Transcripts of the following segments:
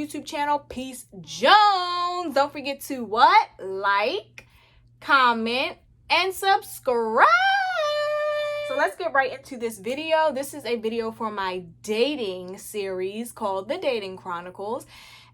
YouTube channel, Peace Jones. Don't forget to what? Like, comment, and subscribe. So let's get right into this video. This is a video for my dating series called The Dating Chronicles.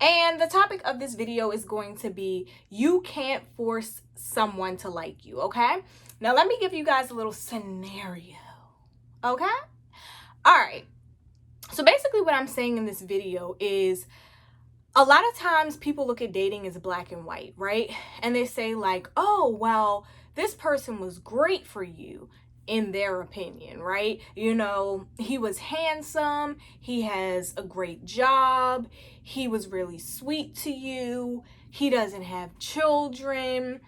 And the topic of this video is going to be, you can't force someone to like you, okay? Now let me give you guys a little scenario, okay? All right. So basically what I'm saying in this video is, a lot of times people look at dating as black and white, right? And they say like, oh, well, this person was great for you in their opinion, right? You know, he was handsome, he has a great job, he was really sweet to you, he doesn't have children,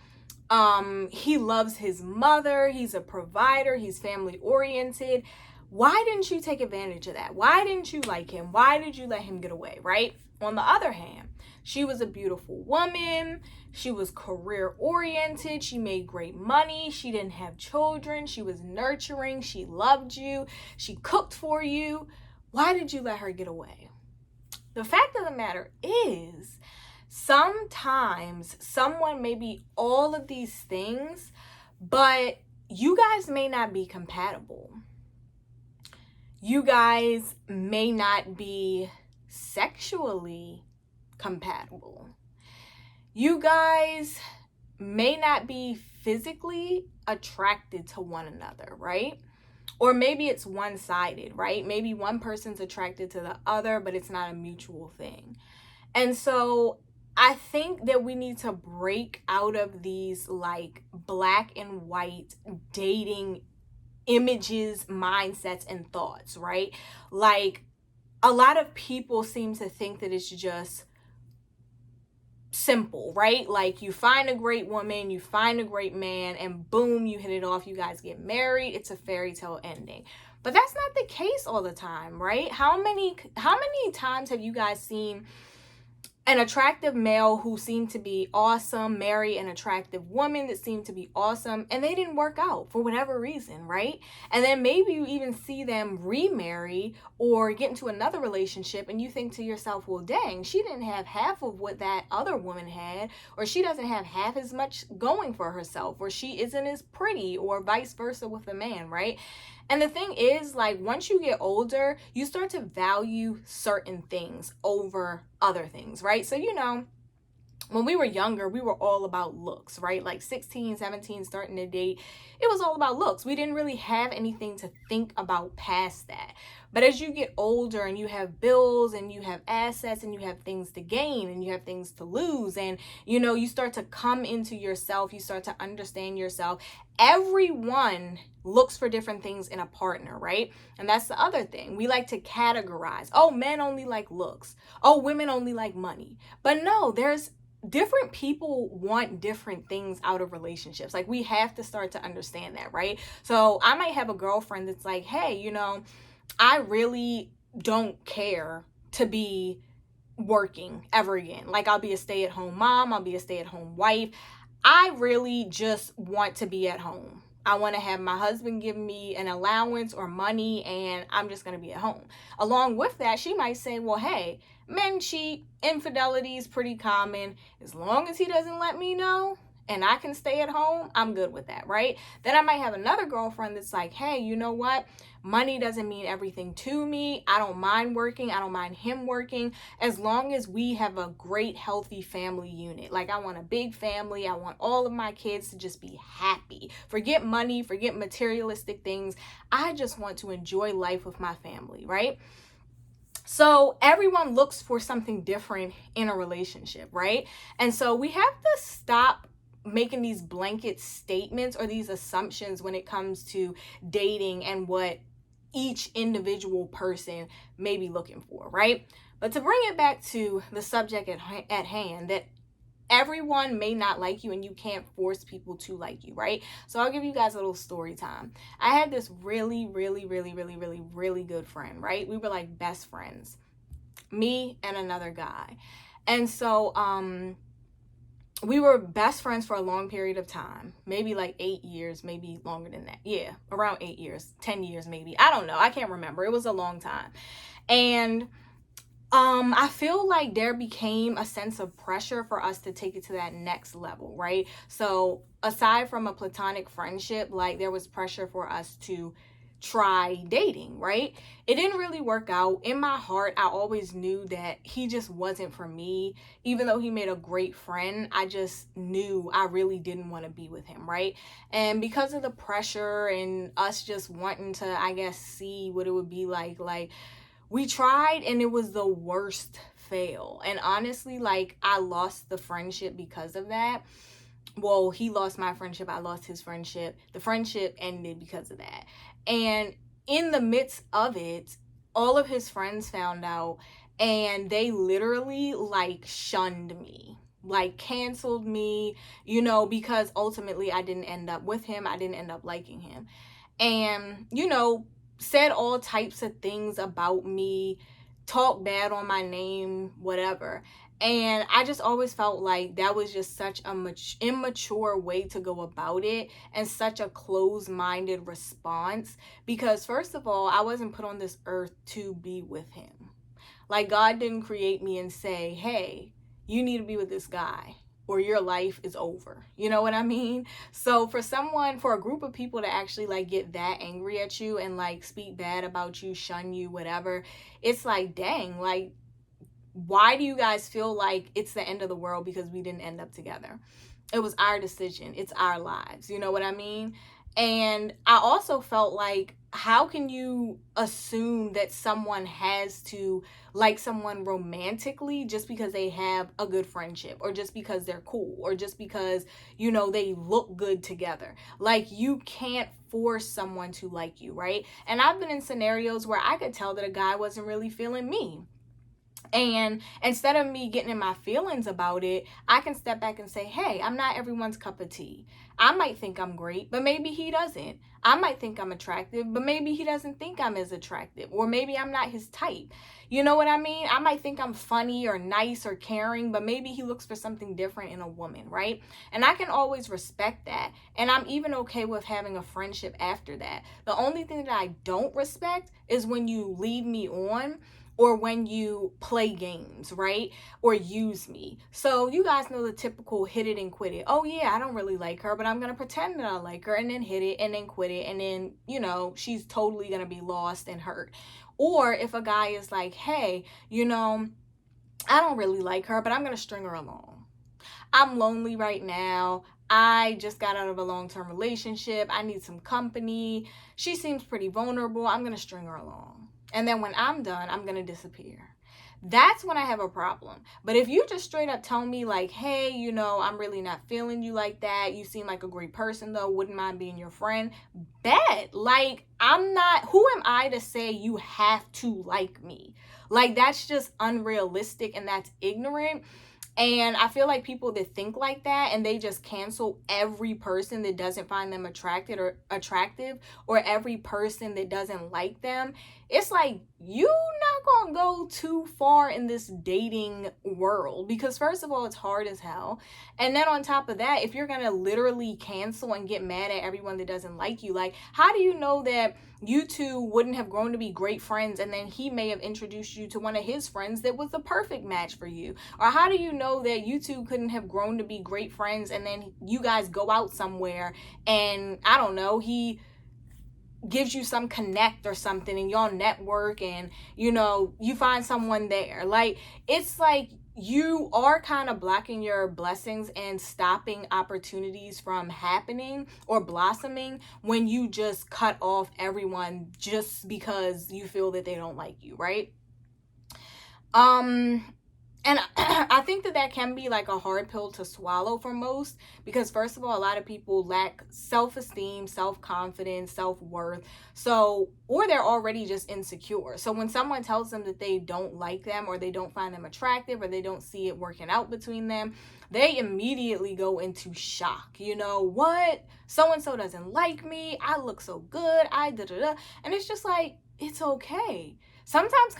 he loves his mother, he's a provider, he's family oriented. Why didn't you take advantage of that? Why didn't you like him? Why did you let him get away, right? On the other hand, she was a beautiful woman. She was career oriented. She made great money. She didn't have children. She was nurturing. She loved you. She cooked for you. Why did you let her get away? The fact of the matter is, sometimes someone may be all of these things, but you guys may not be compatible. You guys may not be sexually compatible. You guys may not be physically attracted to one another, right? Or maybe it's one-sided, right? Maybe one person's attracted to the other, but it's not a mutual thing. And so I think that we need to break out of these like black and white dating images, mindsets, and thoughts, right? Like, a lot of people seem to think that it's just simple, right? Like, you find a great woman, you find a great man, and boom, you hit it off, you guys get married, it's a fairy tale ending. But that's not the case all the time, right? How many times have you guys seen an attractive male who seemed to be awesome marry an attractive woman that seemed to be awesome, and they didn't work out for whatever reason, right? And then maybe you even see them remarry or get into another relationship, and you think to yourself, well, dang, she didn't have half of what that other woman had, or she doesn't have half as much going for herself, or she isn't as pretty, or vice versa with the man, right? And the thing is, like, once you get older, you start to value certain things over other things, right? So, you know, when we were younger, we were all about looks, right? Like 16, 17, starting to date, it was all about looks. We didn't really have anything to think about past that. But as you get older and you have bills and you have assets and you have things to gain and you have things to lose, and, you know, you start to come into yourself, you start to understand yourself. Everyone looks for different things in a partner, right? And that's the other thing. We like to categorize. Oh, men only like looks. Oh, women only like money. But no, there's different people want different things out of relationships. Like, we have to start to understand that, right? So I might have a girlfriend that's like, hey, you know, I really don't care to be working ever again. Like, I'll be a stay-at-home mom. I'll be a stay-at-home wife. I really just want to be at home. I want to have my husband give me an allowance or money, and I'm just going to be at home. Along with that, she might say, well, hey, men cheat, infidelity is pretty common. As long as he doesn't let me know and I can stay at home, I'm good with that, right? Then I might have another girlfriend that's like, hey, you know what? Money doesn't mean everything to me. I don't mind working. I don't mind him working, as long as we have a great, healthy family unit. Like, I want a big family. I want all of my kids to just be happy. Forget money, forget materialistic things. I just want to enjoy life with my family, right? So everyone looks for something different in a relationship, right? And so we have to stop making these blanket statements or these assumptions when it comes to dating and what each individual person may be looking for, right? But to bring it back to the subject at hand, that everyone may not like you and you can't force people to like you, right? So I'll give you guys a little story time. I had this really good friend, right? We were like best friends, me and another guy. And so we were best friends for a long period of time, maybe like 8 years, maybe longer than that. Yeah, around 8 years, 10 years maybe. I don't know. I can't remember. It was a long time. And I feel like there became a sense of pressure for us to take it to that next level, right? So aside from a platonic friendship, like there was pressure for us to try dating, right? It didn't really work out. In my heart, I always knew that he just wasn't for me. Even though he made a great friend, I just knew I really didn't want to be with him, right? And because of the pressure and us just wanting to, I guess, see what it would be like we tried and it was the worst fail. And honestly, like I lost the friendship because of that. Well, he lost my friendship, I lost his friendship. The friendship ended because of that. And in the midst of it, all of his friends found out and they literally like shunned me, like canceled me, because ultimately I didn't end up with him. I didn't end up liking him. And, said all types of things about me, talked bad on my name, whatever. And I just always felt like that was just such a immature way to go about it and such a closed-minded response. Because, first of all, I wasn't put on this earth to be with him. Like, God didn't create me and say, hey, you need to be with this guy or your life is over. You know what I mean? So for a group of people to actually like get that angry at you and like speak bad about you, shun you, whatever, it's like, dang, like, why do you guys feel like it's the end of the world because we didn't end up together? It was our decision. It's our lives. You know what I mean? And I also felt like, how can you assume that someone has to like someone romantically just because they have a good friendship or just because they're cool or just because, they look good together? Like, you can't force someone to like you, right? And I've been in scenarios where I could tell that a guy wasn't really feeling me. And instead of me getting in my feelings about it, I can step back and say, hey, I'm not everyone's cup of tea. I might think I'm great, but maybe he doesn't. I might think I'm attractive, but maybe he doesn't think I'm as attractive. Or maybe I'm not his type. You know what I mean? I might think I'm funny or nice or caring, but maybe he looks for something different in a woman, right? And I can always respect that. And I'm even okay with having a friendship after that. The only thing that I don't respect is when you lead me on or when you play games, right? Or use me. So you guys know the typical hit it and quit it. Oh yeah, I don't really like her, but I'm going to pretend that I like her and then hit it and then quit it. And then, she's totally going to be lost and hurt. Or if a guy is like, hey, I don't really like her, but I'm going to string her along. I'm lonely right now. I just got out of a long-term relationship. I need some company. She seems pretty vulnerable. I'm going to string her along. And then when I'm done, I'm going to disappear. That's when I have a problem. But if you just straight up tell me like, hey, I'm really not feeling you like that. You seem like a great person though. Wouldn't mind being your friend. Bet. Like, who am I to say you have to like me? Like, that's just unrealistic and that's ignorant. And I feel like people that think like that and they just cancel every person that doesn't find them attractive or every person that doesn't like them. It's like, you not gonna go too far in this dating world because first of all, it's hard as hell. And then on top of that, if you're gonna literally cancel and get mad at everyone that doesn't like you, like, how do you know that you two wouldn't have grown to be great friends and then he may have introduced you to one of his friends that was the perfect match for you? Or how do you know that you two couldn't have grown to be great friends and then you guys go out somewhere and, I don't know, he gives you some connect or something and y'all network and, you find someone there? Like, it's like you are kind of blocking your blessings and stopping opportunities from happening or blossoming when you just cut off everyone just because you feel that they don't like you, right? And I think that can be like a hard pill to swallow for most because first of all, a lot of people lack self-esteem, self-confidence, self-worth. So, or they're already just insecure. So when someone tells them that they don't like them or they don't find them attractive or they don't see it working out between them, they immediately go into shock. What? So-and-so doesn't like me. I look so good. And it's just like, it's okay. Sometimes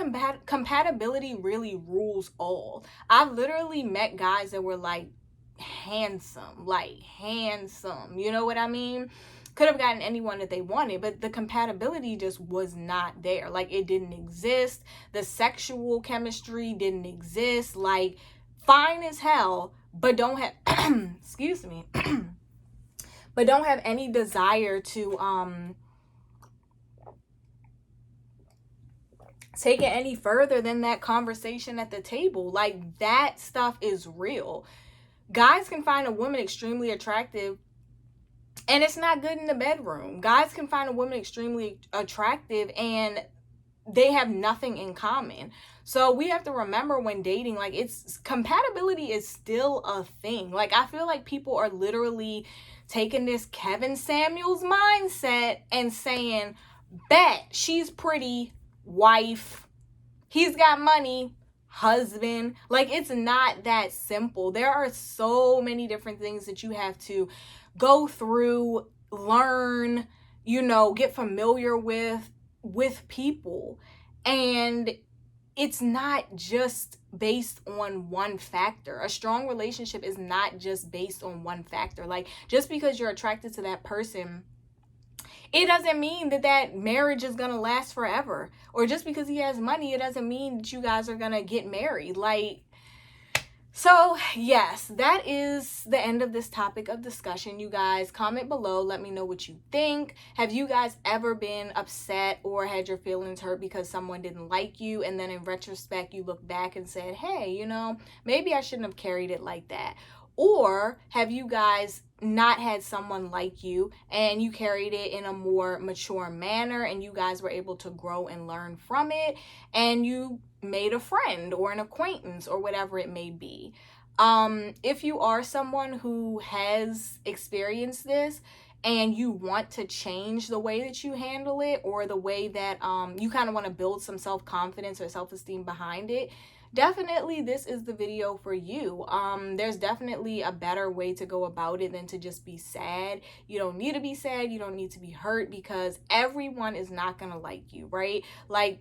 compatibility really rules all. I've literally met guys that were like handsome, you know what I mean? could have gotten anyone that they wanted, but the compatibility just was not there. Like, it didn't exist. The sexual chemistry didn't exist. Like, fine as hell, but don't have excuse me but don't have any desire to take it any further than that conversation at the table. Like, that stuff is real. Guys can find a woman extremely attractive and it's not good in the bedroom. Guys can find a woman extremely attractive and they have nothing in common. So we have to remember when dating, like, it's compatibility is still a thing. Like, I feel like people are literally taking this Kevin Samuels mindset and saying, bet, she's pretty, wife, he's got money, husband. Like, it's not that simple. There are so many different things that you have to go through, learn, get familiar with people. And it's not just based on one factor. A strong relationship is not just based on one factor. Like, just because you're attracted to that person, it doesn't mean that marriage is going to last forever. Or just because he has money, it doesn't mean that you guys are going to get married. Like, so yes, that is the end of this topic of discussion. You guys comment below. Let me know what you think. Have you guys ever been upset or had your feelings hurt because someone didn't like you? And then in retrospect, you look back and said, hey, maybe I shouldn't have carried it like that. Or have you guys not had someone like you and you carried it in a more mature manner and you guys were able to grow and learn from it and you made a friend or an acquaintance or whatever it may be? If you are someone who has experienced this and you want to change the way that you handle it or the way that you kind of want to build some self-confidence or self-esteem behind it, definitely this is the video for you. There's definitely a better way to go about it than to just be sad. You don't need to be sad. You don't need to be hurt, because everyone is not gonna like you, right? Like,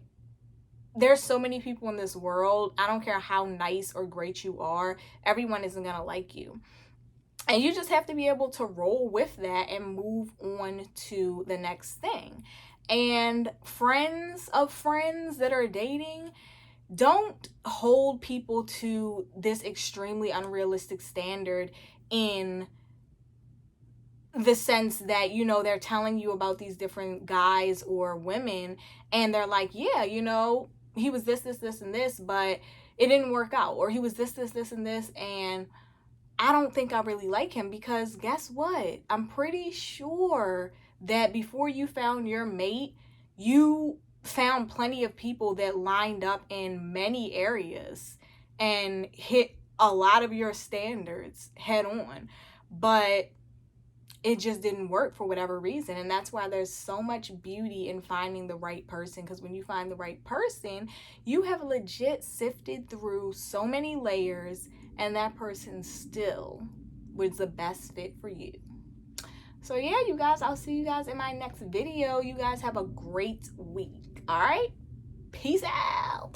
there's so many people in this world. I don't care how nice or great you are, everyone isn't gonna like you. And you just have to be able to roll with that and move on to the next thing. And friends of friends that are dating, don't hold people to this extremely unrealistic standard in the sense that, they're telling you about these different guys or women and they're like, yeah, he was this, and this, but it didn't work out. Or he was this, and this, and I don't think I really like him. Because guess what? I'm pretty sure that before you found your mate, you found plenty of people that lined up in many areas and hit a lot of your standards head on, but it just didn't work for whatever reason. And that's why there's so much beauty in finding the right person, because when you find the right person, you have legit sifted through so many layers and that person still was the best fit for you. So yeah, you guys, I'll see you guys in my next video. You guys have a great week. All right? Peace out.